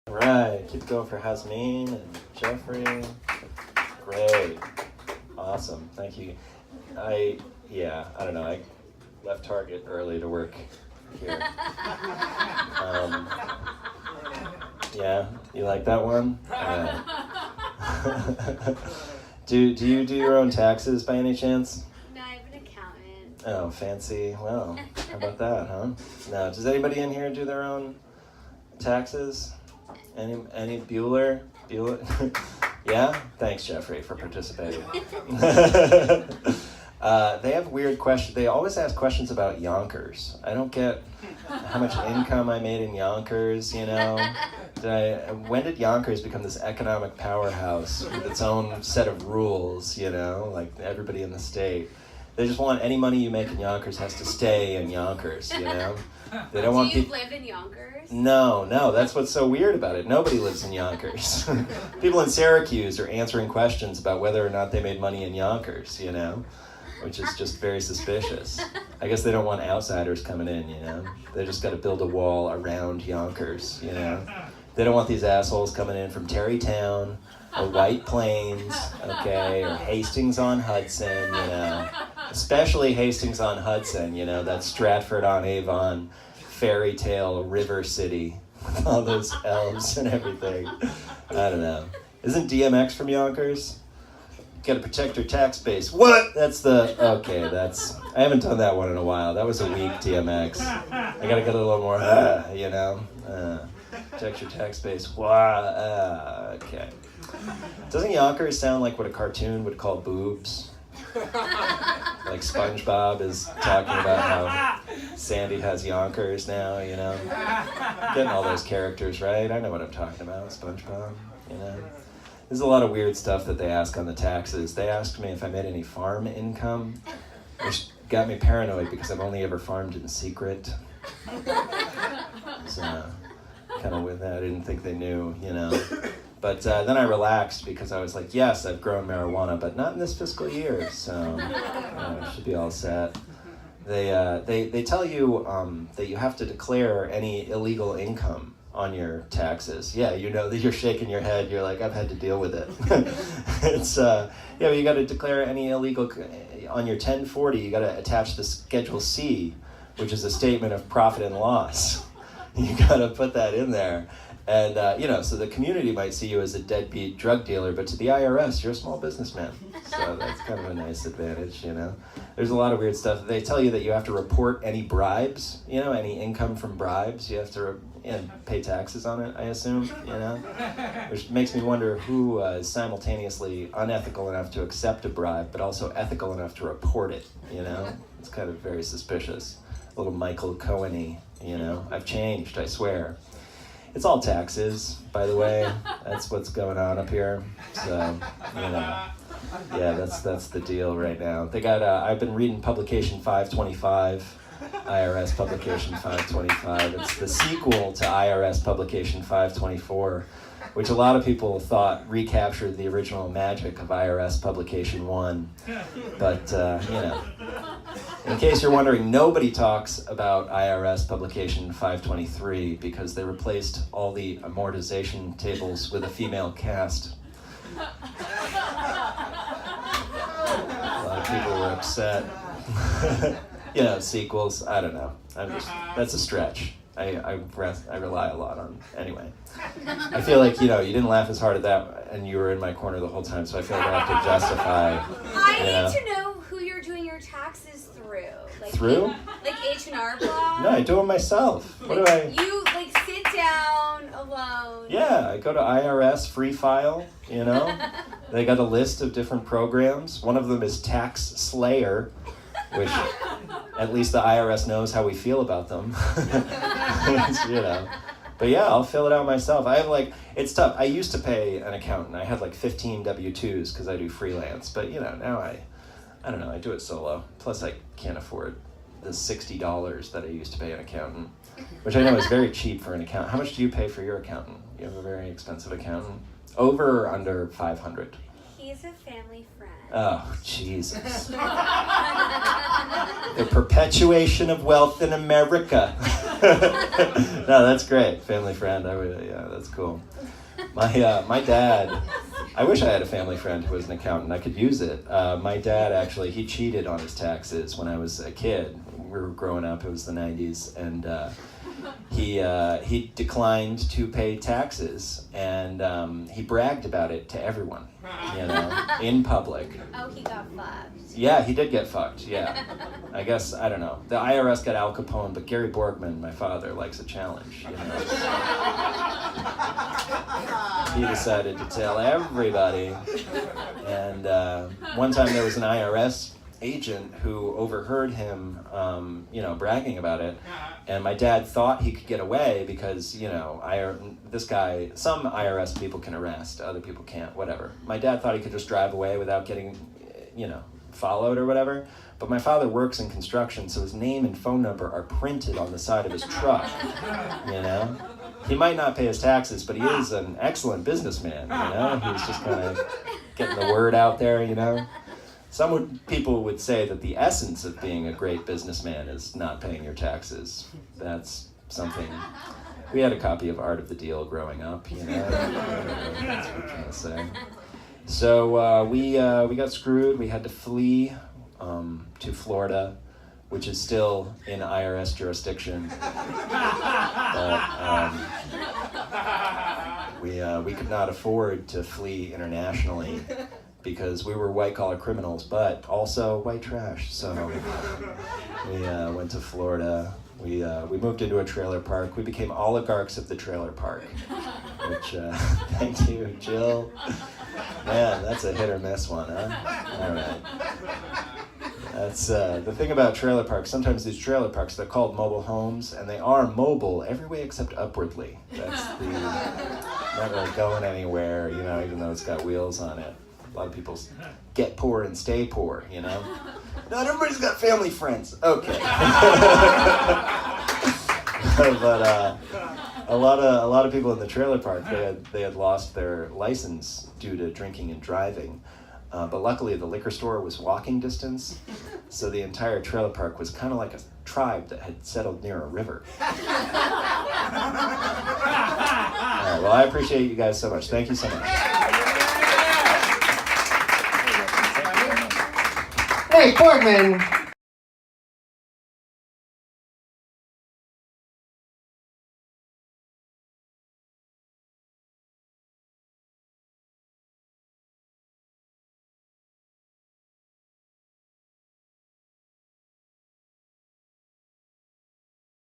All right, keep going for Hasmin and Jeffrey. Great. Awesome. Thank you. I don't know. I left Target early to work here. Yeah, you like that one? Do you do your own taxes by any chance? No, I have an accountant. Oh, fancy. Well, how about that, huh? No, does anybody in here do their own taxes? Any Bueller? Yeah? Thanks, Jeffrey, for participating. They have weird questions. They always ask questions about Yonkers. I don't get how much income I made in Yonkers, you know? When did Yonkers become this economic powerhouse with its own set of rules, you know, like everybody in the state? They just want any money you make in Yonkers has to stay in Yonkers, you know? They don't want Do you live in Yonkers? No, that's what's so weird about it. Nobody lives in Yonkers. People in Syracuse are answering questions about whether or not they made money in Yonkers, you know? Which is just very suspicious. I guess they don't want outsiders coming in, you know? They just got to build a wall around Yonkers, you know? They don't want these assholes coming in from Terrytown or White Plains, okay, or Hastings-on-Hudson, you know? Especially Hastings-on-Hudson, you know, that Stratford-on-Avon fairy tale river city with all those elves and everything. I don't know. Isn't DMX from Yonkers? Gotta protect your tax base. What? I haven't done that one in a while. That was a weak DMX. I gotta get a little more, you know? Protect your tax base. Okay. Doesn't Yonkers sound like what a cartoon would call boobs? Like SpongeBob is talking about how Sandy has Yonkers now, you know? Getting all those characters right. I know what I'm talking about, SpongeBob, you know? There's a lot of weird stuff that they ask on the taxes. They asked me if I made any farm income, which got me paranoid because I've only ever farmed in secret. So, kind of with that, I didn't think they knew, you know. But then I relaxed because I was like, yes, I've grown marijuana, but not in this fiscal year, so it should be all set. They tell you that you have to declare any illegal income on your taxes. Yeah, you know that you're shaking your head. You're like, I've had to deal with it. It's but you got to declare any illegal on your 1040. You got to attach the Schedule C, which is a statement of profit and loss. You got to put that in there, and so the community might see you as a deadbeat drug dealer, but to the IRS, you're a small businessman. So that's kind of a nice advantage, you know. There's a lot of weird stuff. They tell you that you have to report any bribes, you know, any income from bribes. You have to pay taxes on it, I assume, you know, which makes me wonder who is simultaneously unethical enough to accept a bribe, but also ethical enough to report it, you know. It's kind of very suspicious. A little Michael Cohen-y, you know. I've changed, I swear. It's all taxes, by the way. That's what's going on up here. So, you know, yeah, that's the deal right now. They got, I've been reading Publication 525, IRS Publication 525. It's the sequel to IRS Publication 524, which a lot of people thought recaptured the original magic of IRS Publication 1. But, you know, in case you're wondering, nobody talks about IRS Publication 523 because they replaced all the amortization tables with a female cast. A lot of people were upset. You know, sequels, I don't know. That's a stretch. I rely a lot on, anyway. I feel like, you know, you didn't laugh as hard at that and you were in my corner the whole time, so I feel like I have to justify. I need to know who you're doing your taxes through. Like, through? Like H&R Block? No, I do them myself. What do I? You, like, sit down alone. Yeah, I go to IRS Free File, you know. They got a list of different programs. One of them is Tax Slayer, which at least the IRS knows how we feel about them. You know. But yeah, I'll fill it out myself. I have it's tough. I used to pay an accountant. I had 15 W-2s because I do freelance. But you know, now I don't know, I do it solo. Plus I can't afford the $60 that I used to pay an accountant, which I know is very cheap for an accountant. How much do you pay for your accountant? You have a very expensive accountant? Over or under 500? He's a family friend. Oh, Jesus. The perpetuation of wealth in America. No, that's great. Family friend. Yeah, that's cool. My dad, I wish I had a family friend who was an accountant. I could use it. My dad actually, he cheated on his taxes when I was a kid. We were growing up, it was the 90s, and he declined to pay taxes, and he bragged about it to everyone, in public. Oh, he got fucked. Yeah, he did get fucked, yeah. I guess, I don't know. The IRS got Al Capone, but Gary Borgman, my father, likes a challenge, He decided to tell everybody. And one time there was an IRS agent who overheard him, bragging about it. And my dad thought he could get away because, this guy, some IRS people can arrest, other people can't, whatever. My dad thought he could just drive away without getting, followed or whatever. But my father works in construction, so his name and phone number are printed on the side of his truck, He might not pay his taxes, but he is an excellent businessman, He's just kind of getting the word out there, Some people would say that the essence of being a great businessman is not paying your taxes. That's something. We had a copy of Art of the Deal growing up, That's what I'm trying to say. So we got screwed. We had to flee to Florida, which is still in IRS jurisdiction. But we could not afford to flee internationally because we were white-collar criminals, but also white trash. So we went to Florida. We moved into a trailer park. We became oligarchs of the trailer park, which, thank you, Jill. Man, that's a hit or miss one, huh? All right. That's the thing about trailer parks. Sometimes these trailer parks, they're called mobile homes, and they are mobile every way except upwardly. That's not really going anywhere, even though it's got wheels on it. A lot of people get poor and stay poor, Not everybody's got family friends. Okay. But a lot of people in the trailer park, they had lost their license due to drinking and driving. But luckily the liquor store was walking distance, so the entire trailer park was kind of like a tribe that had settled near a river. All right, well, I appreciate you guys so much. Thank you so much. Hey, Borgman,